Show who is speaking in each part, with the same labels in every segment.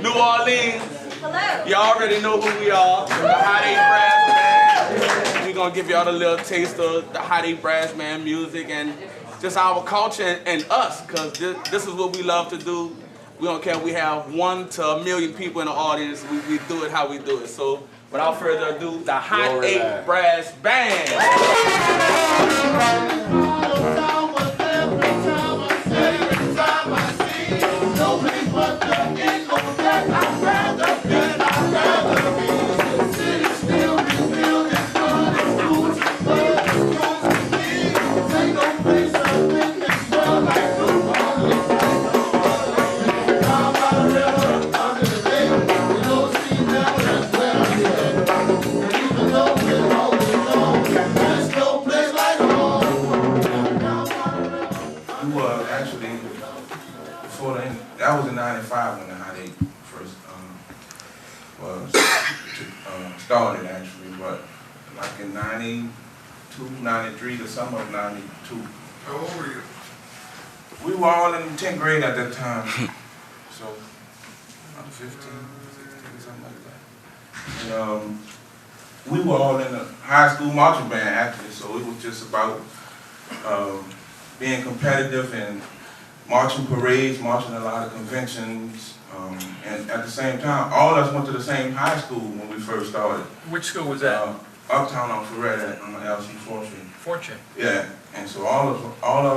Speaker 1: New Orleans.
Speaker 2: Hello.
Speaker 1: You already know who we are. The Hot 8 Brass Band. We're going to give y'all a little taste of the Hot 8 Brass Band music and just our culture and us, because this is what we love to do. We don't care if we have 1 to 1 million people in the audience. We do it how we do it. So without further ado, the Hot 8 Brass Band.
Speaker 3: That was in '95 when the Hot 8 first started, actually, but like in '92, '93, the summer of '92.
Speaker 4: How old were you?
Speaker 3: We were all in 10th grade at that time, so about 15, 16, something like that. And we were all in the high school marching band, actually, so it was just about being competitive and marching parades, marching a lot of conventions, and at the same time, all of us went to the same high school when we first started.
Speaker 4: Which school was that?
Speaker 3: Uptown on Ferret on the LC Fortune.
Speaker 4: Fortune.
Speaker 3: Yeah, and so all of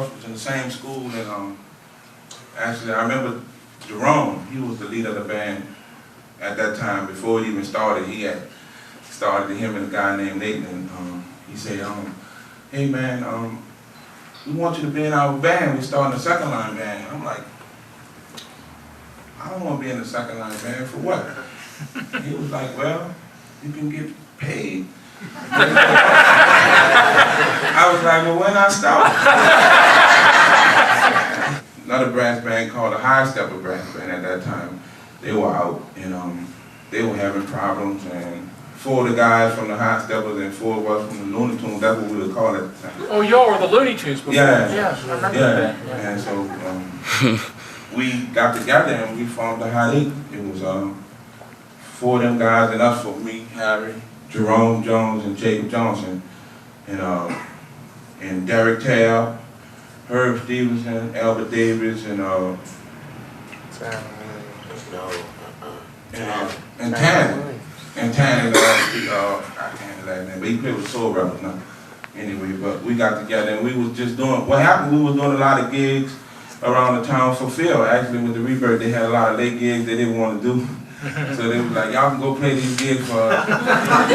Speaker 3: us was in the same school, and actually I remember Jerome, he was the leader of the band at that time. Before it even started, he had started, him and a guy named Nathan, and he said, hey man, we want you to be in our band. We're starting a second line band. I'm like, I don't want to be in the second line band. For what? He was like, well, you can get paid. I was like, well, when I start? Another brass band called the High Stepper Brass Band at that time. They were out, and they were having problems, and 4 of the guys from the High Steppers and 4 of us from the Looney Tunes, that's what we would call it at the time.
Speaker 4: Oh, y'all were the Looney Tunes before?
Speaker 3: Yeah.
Speaker 4: I remember that.
Speaker 3: Yeah. And so we got together and we formed the Hot 8. It was 4 of them guys and us, for me, Harry, Jerome Jones, and Jacob Johnson, and Derek Tabb, Herb Stevenson, Albert Davis, and Tanner. And Tanner, I can't remember that name, but he played with Soul Rebels now. Anyway, but we got together and we was just doing, what happened, we was doing a lot of gigs around the town for Phil. Actually, with the Rebirth, they had a lot of late gigs they didn't want to do. So they was like, y'all can go play these gigs for us. And we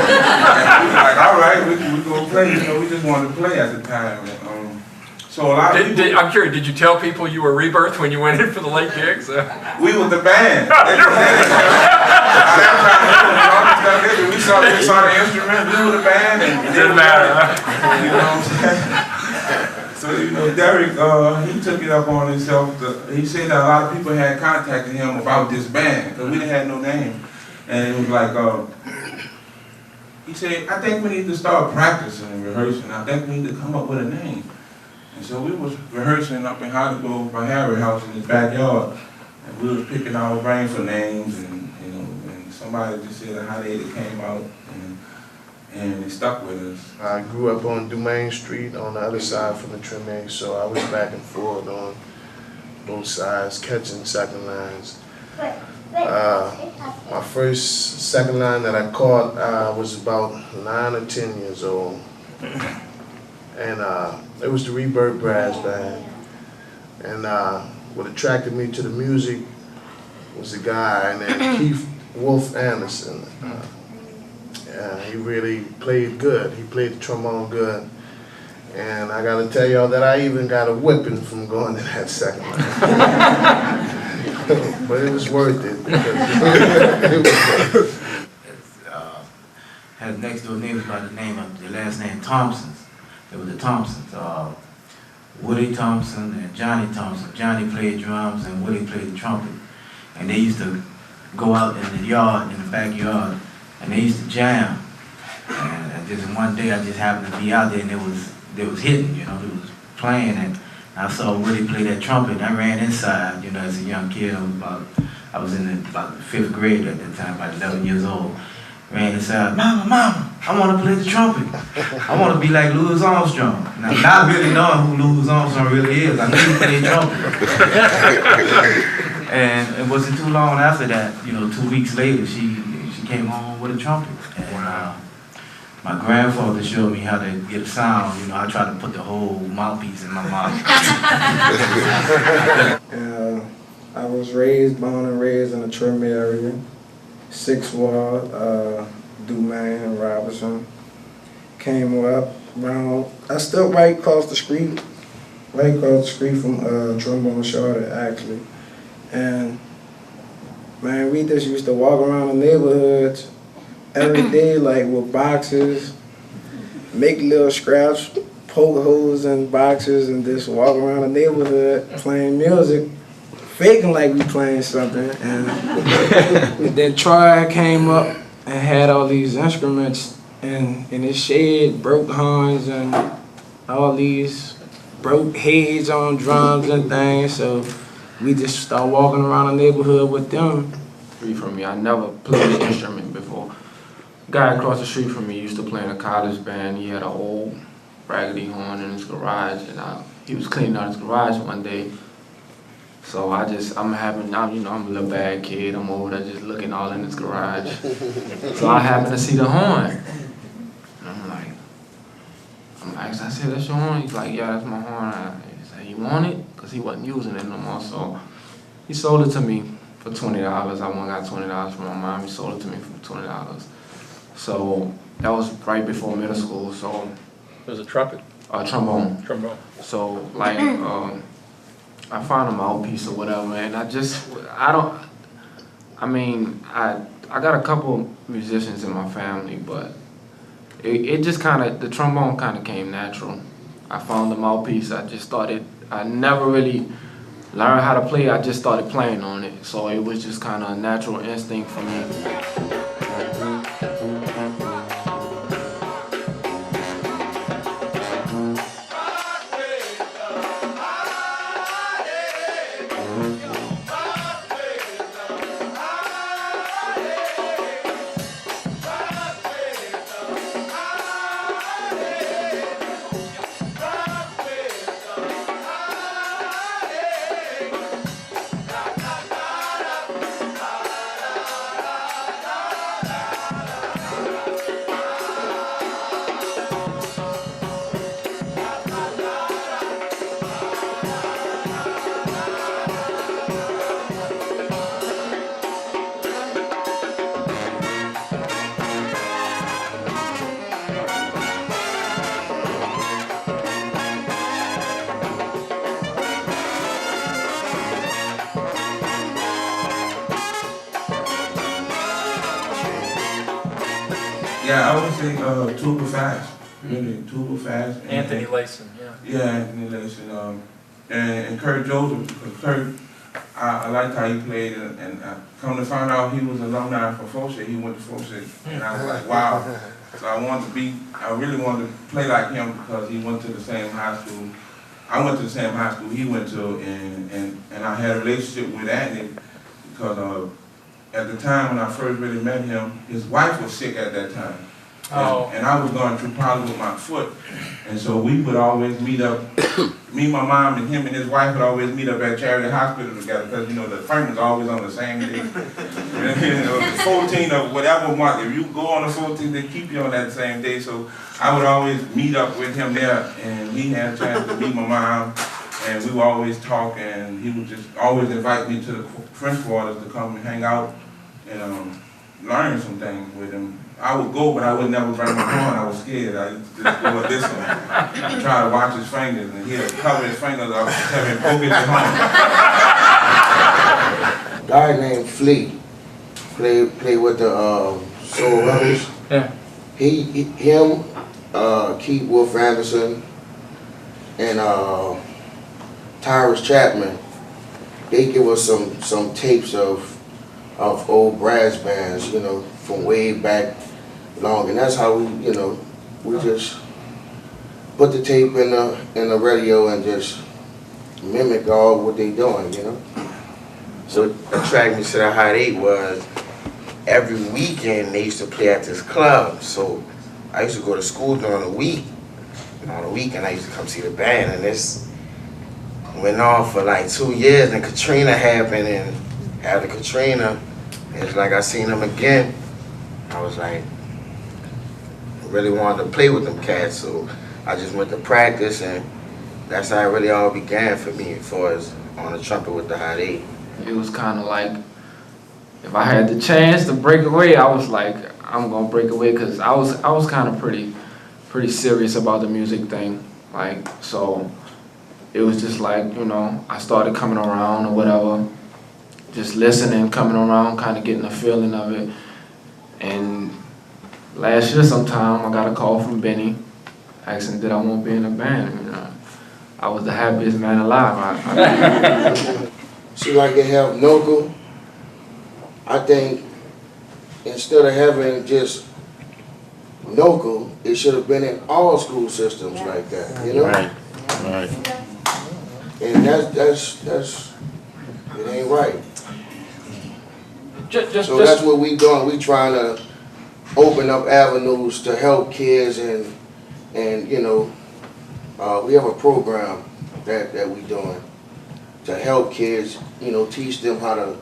Speaker 3: was like, all right, we go play. You know, we just wanted to play at the time. And, so a lot of people, I'm
Speaker 4: curious, did you tell people you were Rebirth when you went in for the late gigs?
Speaker 3: We was the band. We saw the instrument, we were the band, and it didn't matter. You know what I'm saying? So, you know, Derek, he took it up on himself. He said that a lot of people had contacted him about this band, because we didn't have no name. And it was like, he said, I think we need to start practicing and rehearsing. I think we need to come up with a name. And so we was rehearsing up in Hollywood by Harry's house in his backyard. And we was picking our brain for names, and you know, and somebody just said the Hot 8 came out, and it stuck with us.
Speaker 5: I grew up on Dumaine Street on the other side from the Treme, so I was back and forth on both sides, catching second lines. My first second line that I caught was about 9 or 10 years old. And it was the Rebirth Brass Band. And what attracted me to the music was a guy named Keith Wolf Anderson. He really played good. He played the trombone good. And I gotta tell y'all that I even got a whipping from going to that second line. But it was worth it. It was worth it.
Speaker 6: Had next door neighbors by the name of the last name Thompsons. They were the Thompsons. Woody Thompson and Johnny Thompson. Johnny played drums and Woody played the trumpet. And they used to go out in the yard, in the backyard, and they used to jam. And just one day I just happened to be out there and they was hitting, you know, they was playing, and I saw Woody play that trumpet and I ran inside, you know, as a young kid. I I was in about the 5th grade at the time, about 11 years old. Ran inside, Mama, I want to play the trumpet. I want to be like Louis Armstrong. Now, not really knowing who Louis Armstrong really is, I knew he played trumpet. And it wasn't too long after that, you know, 2 weeks later, she came home with a trumpet. And my grandfather showed me how to get a sound. You know, I tried to put the whole mouthpiece in my mouth.
Speaker 2: I was born and raised in the Trim area, 6th Ward, Dumaine, Robinson. Came up around, I still right across the street from Trombone Charlotte, actually. And man, we just used to walk around the neighborhoods every day, like with boxes, make little scraps, poke holes in boxes, and just walk around the neighborhood playing music, faking like we playing something. And then Troy came up and had all these instruments in his shed, broke horns and all these broke heads on drums and things. So we just started walking around the neighborhood with them.
Speaker 7: From me, I never played an instrument before. Guy across the street from me used to play in a college band. He had an old raggedy horn in his garage, and he was cleaning out his garage one day. So I'm a little bad kid. I'm over there just looking all in his garage. So I happened to see the horn. And I said, that's your horn? He's like, yeah, that's my horn. He said, you want it? Because he wasn't using it no more. So he sold it to me for $20. I once got $20 from my mom. He sold it to me for $20. So that was right before middle school. So
Speaker 4: It was a trumpet.
Speaker 7: Trombone.
Speaker 4: Trombone.
Speaker 7: So like I found a mouthpiece or whatever, and I got a couple musicians in my family, but it just the trombone kind of came natural. I found the mouthpiece. I never really learned how to play. I just started playing on it. So it was just kind of a natural instinct for me.
Speaker 3: Yeah, I would say tuba fast. Really, tuba fast.
Speaker 4: Anthony Layson, yeah.
Speaker 3: Yeah, Anthony Layson. And Kurt Joseph. Kurt, I liked how he played, and come to find out he was alumni for Foshay. He went to Foshay, and I was like, wow. So I really wanted to play like him because he went to the same high school. I went to the same high school he went to, and I had a relationship with Anthony because at the time when I first really met him, his wife was sick at that time. And I was going through problems with my foot. And so we would always meet up, me, my mom, and him and his wife would always meet up at Charity Hospital together because, you know, the appointment's always on the same day. The 14th of whatever month, if you go on the 14th, they keep you on that same day. So I would always meet up with him there, and he had a chance to meet my mom, and we would always talk, and he would just always invite me to the French Quarters to come and hang out and learn some things with him. I would go, but I would never bring my horn. I was scared. I used to just go with this one and try to watch his fingers, and he'd cover his fingers up and tell me, poke at your horn.
Speaker 5: A guy named Flea played with the Soul Rebels.
Speaker 7: Yeah.
Speaker 5: Him, Keith Wolf Anderson, and Tyrus Chapman, they give us some tapes of old brass bands, you know, from way back long, and that's how we just put the tape in the radio and just mimic all what they doing, you know. So what attracted me to the Hot 8 was every weekend they used to play at this club. So I used to go to school during the week. And on the weekend I used to come see the band, and this went on for like 2 years, and Katrina happened, and after Katrina, it's like I seen them again. I was like, I really wanted to play with them cats, so I just went to practice, and that's how it really all began for me as far as on the trumpet with the Hot 8.
Speaker 7: It was kind of like, if I had the chance to break away, I was like, I'm gonna break away, because I was kind of pretty serious about the music thing. Like, so it was just like, you know, I started coming around or whatever, just listening, coming around, kind of getting a feeling of it. And last year sometime, I got a call from Benny asking did I want to be in a band. And, I was the happiest man alive.
Speaker 5: See, like they have local, I think instead of having just local, it should have been in all school systems like that, you know?
Speaker 8: Right, right.
Speaker 5: And that's it ain't right. So that's what we doing. We trying to open up avenues to help kids, and you know, we have a program that we doing to help kids, you know, teach them how to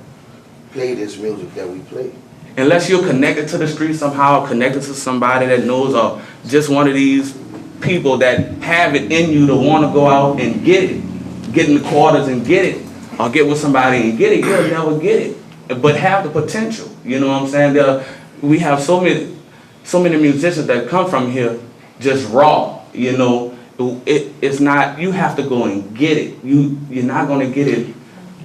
Speaker 5: play this music that we play.
Speaker 1: Unless you're connected to the street somehow, connected to somebody that knows, or just one of these people that have it in you to want to go out and get in the quarters and get it, or get with somebody and get it, you'll never get it. But have the potential, you know what I'm saying? We have so many musicians that come from here just raw, you know. It's not, you have to go and get it. You're not going to get it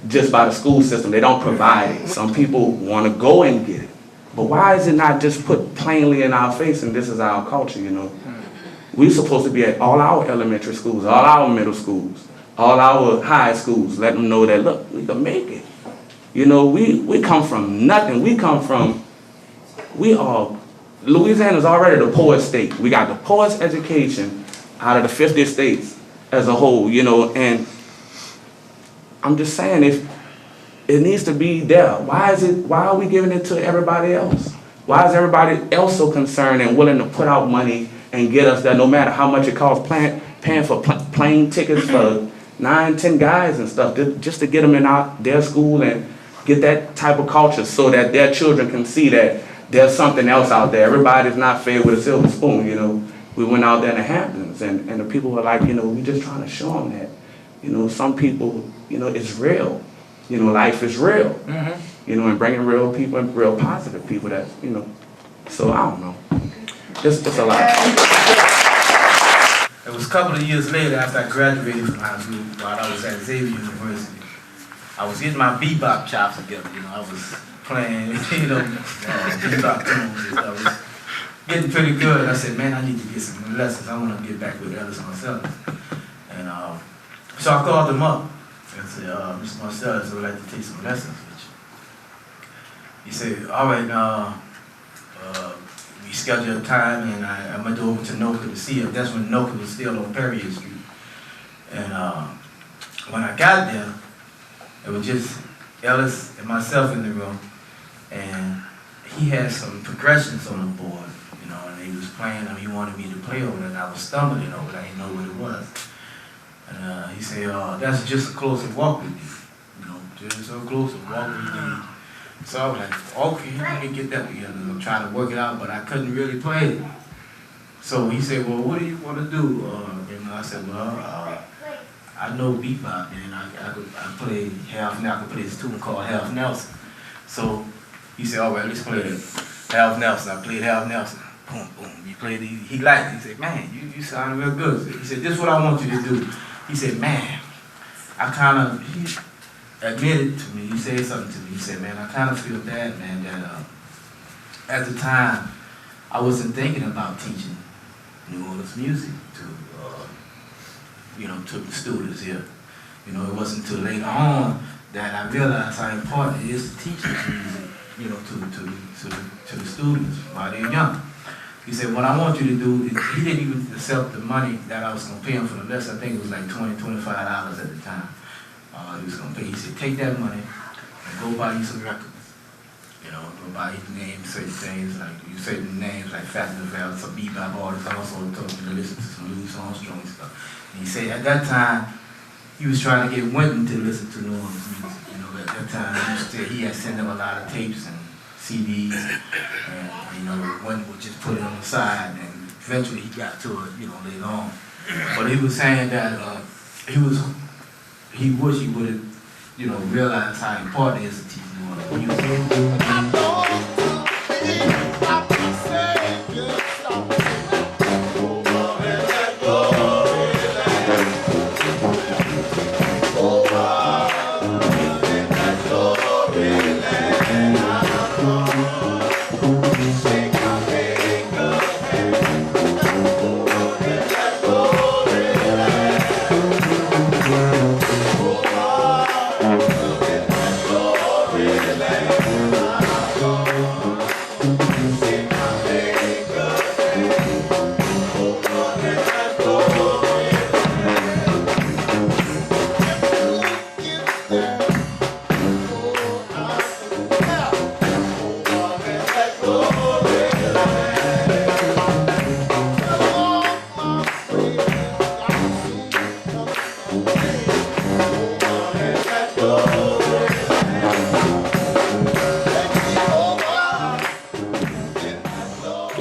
Speaker 1: just by the school system. They don't provide it. Some people want to go and get it. But why is it not just put plainly in our face, and this is our culture, you know? We're supposed to be at all our elementary schools, all our middle schools, all our high schools, let them know that, look, we can make it. You know, we come from nothing. Louisiana's already the poorest state. We got the poorest education out of the 50 states as a whole, you know, and I'm just saying, if it needs to be there, why are we giving it to everybody else? Why is everybody else so concerned and willing to put out money and get us there, no matter how much it costs, paying for plane tickets for 9, 10 guys and stuff, just to get them in their school and get that type of culture so that their children can see that there's something else out there. Everybody's not fed with a silver spoon, you know. We went out there in the Hamptons, and the people were like, you know, we just trying to show them that, you know, some people, you know, it's real. You know, life is real. You know, and bringing real people and real positive people that, you know. So I don't know. It's a lot.
Speaker 6: It was a couple of years later after I graduated from high school, while I was at Xavier University. I was getting my bebop chops together, you know. I was playing, you know, bebop tunes. I was getting pretty good. I said, man, I need to get some lessons. I want to get back with Ellis Marcellus. And so I called him up and said, Mr. Marcellus, I would like to take some lessons with you. He said, all right, we scheduled a time, and I went over to Noka to see him. That's when Noka was still on Perrier Street. And when I got there, it was just Ellis and myself in the room, and he had some progressions on the board, you know, and he was playing them. He wanted me to play over it, and I was stumbling over it. I didn't know what it was. And he said, that's just a closer walk with you, you know, just a closer walk with you. So I was like, okay, let me get that together. I'm trying to work it out, but I couldn't really play it. So he said, well, what do you want to do? And I said, well, I know bebop, and I play half, now I can play this tune called Half Nelson. So he said, all right, let's play Half Nelson. I played Half Nelson. Boom, boom. He played it. He liked it. He said, man, you sound real good. He said, this is what I want you to do. He said, man, he admitted to me, he said something to me. He said, man, I kind of feel bad, man, that at the time, I wasn't thinking about teaching New Orleans music to the students here. You know, it wasn't until later on that I realized how important it is to teach this music, you know, to the students while they're young. He said, what I want you to do, he didn't even accept the money that I was going to pay him for the lesson. I think it was like $20, $25 at the time. He was going to pay. He said, take that money and go buy you some records. You know, go buy you name certain things, like you certain names like Faster Valve, some bebop artists. I also told you to listen to some Louis Armstrong stuff. And he said at that time, he was trying to get women to listen to New Orleans music. You know, at that time, he had sent them a lot of tapes and CDs, and you know, women would just put it on the side, and eventually he got to it, you know, later on. But he was saying that he wish he would have, you know, realized how important it is to teach New Orleans music.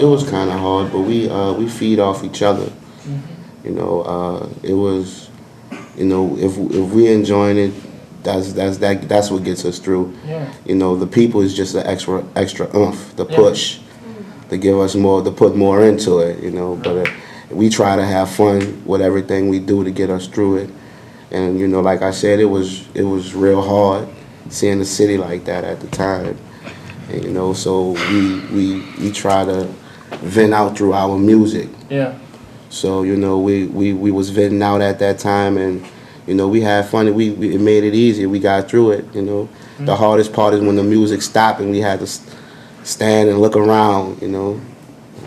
Speaker 5: It was kind of hard, but we feed off each other. You know, it was, you know, if we enjoying it, that's what gets us through.
Speaker 4: Yeah.
Speaker 5: You know, the people is just an extra oomph, the push, to give us more, to put more into it. You know, but we try to have fun with everything we do to get us through it. And you know, like I said, it was real hard seeing the city like that at the time. And, you know, so we try to vent out through our music.
Speaker 4: Yeah.
Speaker 5: So, you know, we was venting out at that time, and, you know, we had fun. It made it easier. We got through it, you know. The hardest part is when the music stopped and we had to stand and look around, you know.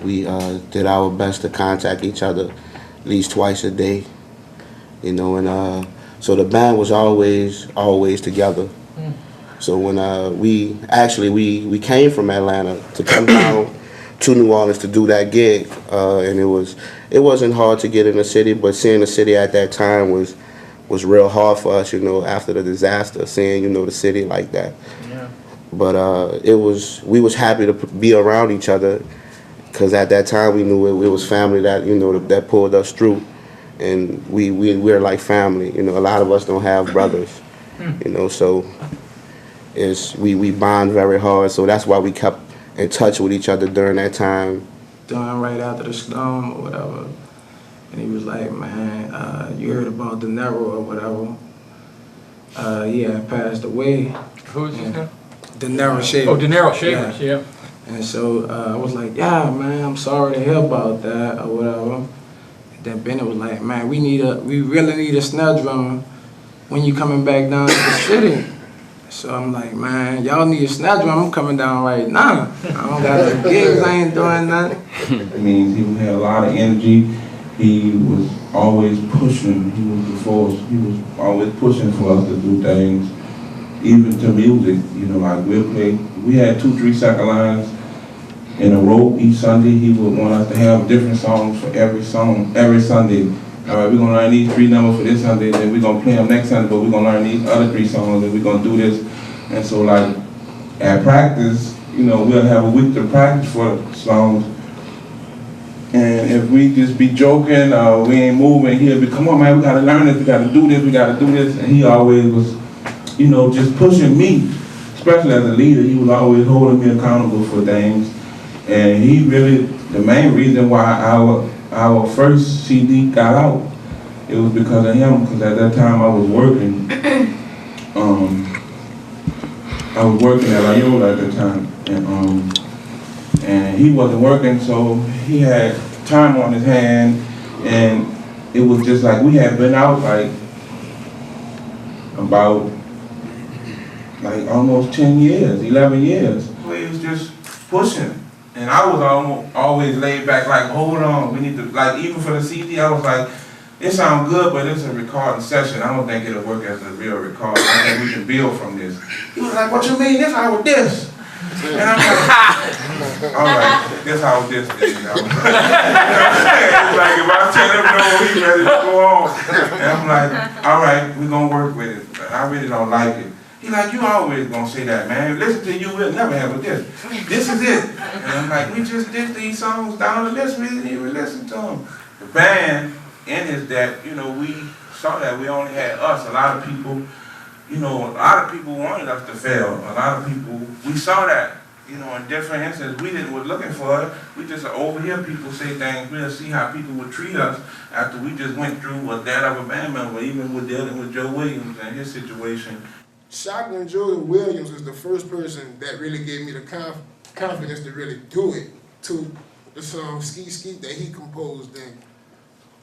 Speaker 5: We did our best to contact each other at least twice a day, you know, and so the band was always together. So when we came from Atlanta to come down to New Orleans to do that gig, and it wasn't hard to get in the city, but seeing the city at that time was real hard for us, you know, after the disaster, seeing, you know, the city like that.
Speaker 4: Yeah.
Speaker 5: But we was happy to be around each other, because at that time we knew it was family that, you know, that pulled us through, and we're like family. You know, a lot of us don't have brothers, you know, so we bond very hard. So that's why we kept in touch with each other during that time.
Speaker 2: Done right after the storm or whatever, and he was like, man, you heard about De Niro or whatever. He had passed away.
Speaker 4: Who is this now?
Speaker 2: De Niro Shavers.
Speaker 4: Oh, De Niro Shavers, yeah.
Speaker 2: And so I was like, yeah, man, I'm sorry to hear about that or whatever. And then Bennett was like, man, we really need a snare drummer when you coming back down to the city. So I'm like, man, y'all need a snare drum. I'm coming down right now. I don't got no gigs. I ain't doing nothing.
Speaker 3: It means he had a lot of energy. He was always pushing. He was the force. He was always pushing for us to do things, even to music. You know, like we'll play. We had 2 3-second lines in a row each Sunday. He would want us to have different songs for every song, every Sunday. All right, we're gonna learn these 3 numbers for this Sunday, then we're gonna play them next Sunday, but we're gonna learn these other 3 songs, and we're gonna do this. And so, like, at practice, you know, we'll have a week to practice for the songs. And if we just be joking, we ain't moving, he'll be, come on, man, we gotta learn this, we gotta do this, we gotta do this. And he always was, you know, just pushing me, especially as a leader. He was always holding me accountable for things. And he really, the main reason why our first CD got out, it was because of him, because at that time I was working. I was working at Loyola at the time, and he wasn't working, so he had time on his hand, and it was just like we had been out like about like almost 10 years, 11 years. He was just pushing. And I was always laid back, like, hold on, we need to, like, even for the CD, I was like, it sounds good, but it's a recording session. I don't think it'll work as a real recording. I think we can build from this. He was like, what you mean? This how with this? And I'm like, all right, this how this is. You know? It's like if I tell him no, he's ready to go on. And I'm like, all right, we're gonna work with it. But I really don't like it. He like, you always gonna say that, man. Listen to you, we'll never have with this. This is it. And I'm like, we just did these songs down the list. We didn't even listen to them. The band in is that, you know, we saw that we only had us. A lot of people, you know, a lot of people wanted us to fail. A lot of people, we saw that, you know, in different instances. We didn't was looking for it. We just overhear people say things. We'll see how people would treat us after we just went through what that of a band member, even with dealing with Joe Williams and his situation.
Speaker 8: Shotgun Joe Williams was the first person that really gave me the confidence to really do it, to the song Ski Ski that he composed. And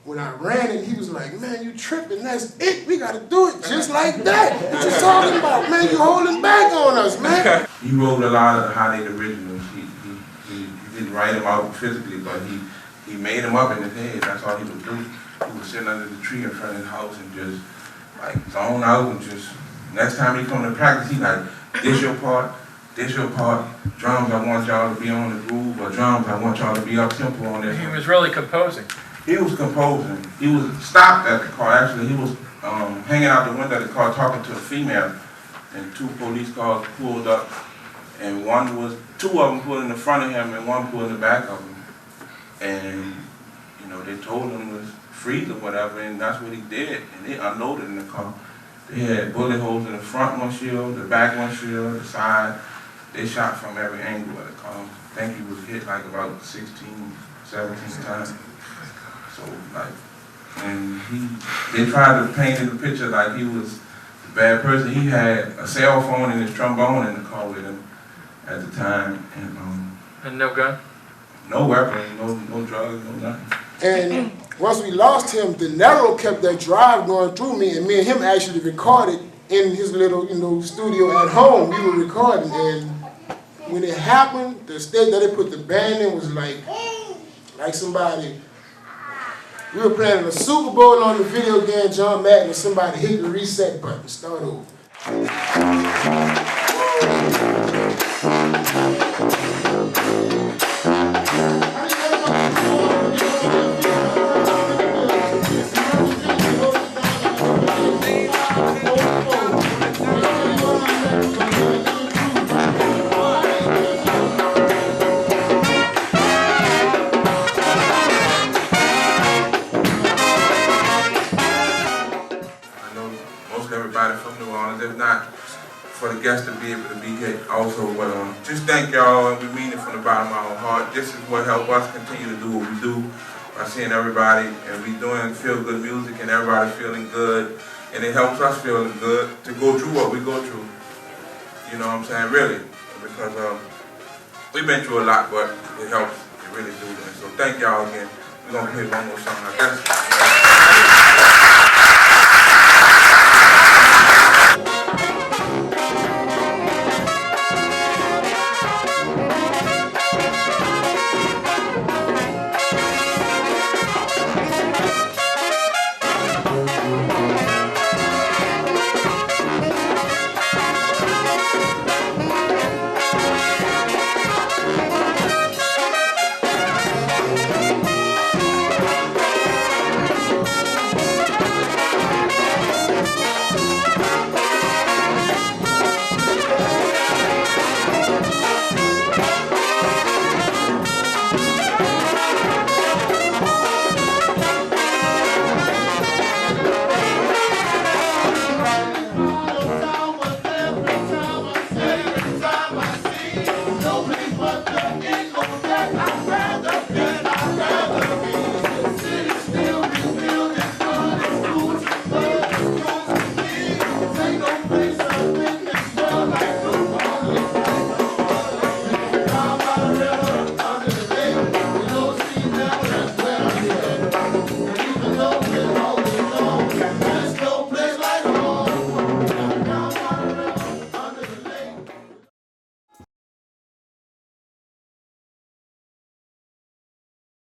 Speaker 8: when I ran it, he was like, man, you tripping, that's it, we gotta do it just like that. What you talking about, man, you holding back on us, man.
Speaker 3: He wrote a lot of the Hot 8 originals. He didn't write them out physically, but he made them up in his head. That's all he would do. He would sit under the tree in front of his house and just like zone out and just, next time he come to practice, he like, this your part, drums I want y'all to be on the groove, or drums I want y'all to be up tempo on this.
Speaker 4: He was really composing.
Speaker 3: He was composing. He was stopped at the car. Actually, he was hanging out the window of the car talking to a female, and 2 police cars pulled up, and 2 of them pulled in the front of him and 1 pulled in the back of him. And, you know, they told him to freeze or whatever, and that's what he did, and they unloaded in the car. They had bullet holes in the front windshield, the back windshield, the side. They shot from every angle of the car. I think he was hit like about 16, 17 times. So like, and they tried to paint in the picture like he was a bad person. He had a cell phone and his trombone in the car with him at the time,
Speaker 4: And no gun?
Speaker 3: no weapon, no drugs, no nothing.
Speaker 8: And once we lost him, De Niro kept that drive going through me, and me and him actually recorded in his little, you know, studio at home. We were recording, and when it happened, the state that they put the band in was like somebody. We were playing a Super Bowl on the video game, John Madden, and somebody hit the reset button, start over.
Speaker 3: Everybody from New Orleans, if not for the guests to be able to be here also. But just thank y'all, and we mean it from the bottom of our heart. This is what helps us continue to do what we do, by seeing everybody and we doing feel good music and everybody feeling good, and it helps us feeling good to go through what we go through. You know what I'm saying? Really, because we've been through a lot, but it helps. It really do. And so thank y'all again. We're gonna play one more song, I guess.